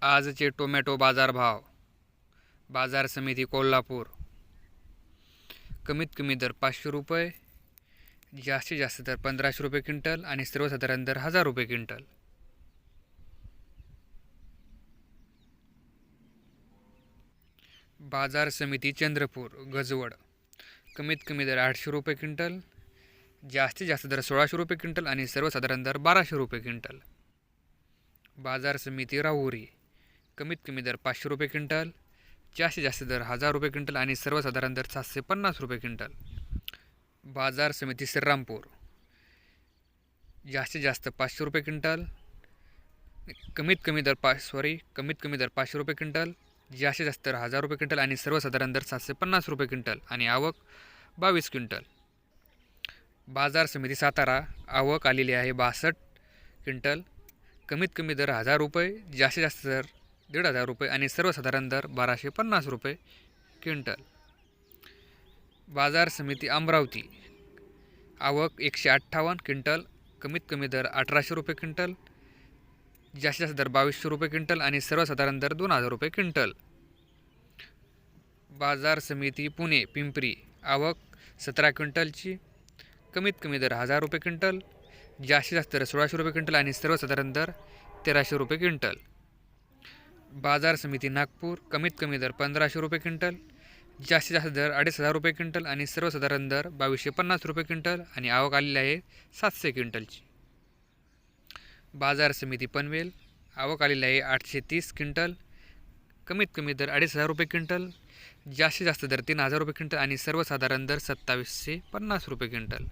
आजचे टोमॅटो बाजारभाव. बाजार समिती कोल्हापूर. कमीत कमी दर 500 रुपये, जास्तीत जास्त दर 1500 रुपये क्विंटल आणि सर्वसाधारण दर 1000 रुपये क्विंटल. बाजार समिती चंद्रपूर गजवड. कमीत कमी दर 800 रुपये क्विंटल, जास्तीत जास्त दर 1600 रुपये क्विंटल आणि सर्वसाधारण दर 1200 रुपये क्विंटल. बाजार समिती राहुरी. कमीत कमी दर 500 रुपये क्विंटल, जास्तीत जास्त दर 1000 रुपये क्विंटल आणि सर्वसाधारण दर 750 रुपये क्विंटल. बाजार समिती श्रीरामपूर. जास्तीत जास्त 500 रुपये क्विंटल, कमीत कमी दर 500 रुपये क्विंटल, जास्तीत जास्त दर 1000 रुपये क्विंटल आणि सर्वसाधारण दर 750 रुपये क्विंटल आणि आवक 22 क्विंटल. बाजार समिती सातारा. आवक आलेली आहे 62 क्विंटल, कमीत कमी दर 1000 रुपये, जास्तीत जास्त दर 1500 रुपये आणि सर्वसाधारण दर 1250 रुपये क्विंटल. बाजार समिती अमरावती. आवक 158 क्विंटल, कमीत कमी दर 1800 रुपये क्विंटल, जास्तीत जास्त दर 2200 रुपये क्विंटल आणि सर्वसाधारण दर 2000 रुपये क्विंटल. बाजार समिती पुणे पिंपरी. आवक 17 क्विंटलची, कमीत कमी दर 1000 रुपये क्विंटल, जास्तीत जास्त दर 1600 रुपये क्विंटल आणि सर्वसाधारण दर 1300 रुपये क्विंटल. बाजार समिती नागपूर. कमीत कमी दर 1500 रुपये क्विंटल, जास्तीत जास्त दर 2500 रुपये क्विंटल आणि सर्वसाधारण दर 2250 रुपये क्विंटल आणि आवक आलेली आहे 700 क्विंटलची. बाजार समिती पनवेल. आवक आलेली आहे 830 क्विंटल, कमीत कमी दर 2500 रुपये क्विंटल, जास्तीत जास्त दर 3000 रुपये क्विंटल आणि सर्वसाधारण दर 2750 रुपये क्विंटल.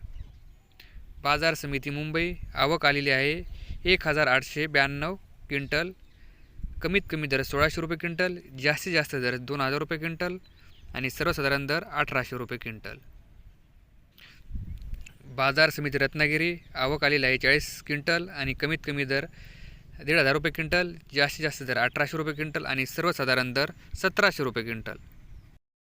बाजार समिती मुंबई. आवक आलेली आहे 1892 क्विंटल, कमीत कमी दर 1600 रुपये क्विंटल, जास्तीत जास्त दर 2000 रुपये क्विंटल आणि सर्वसाधारण दर 1800 रुपये क्विंटल. बाजार समिती रत्नागिरी. आवक आलेली आहे 40 क्विंटल आणि कमीत कमी दर 1500 रुपये क्विंटल, जास्तीत जास्त दर 1800 रुपये क्विंटल आणि सर्वसाधारण दर 1700 रुपये क्विंटल.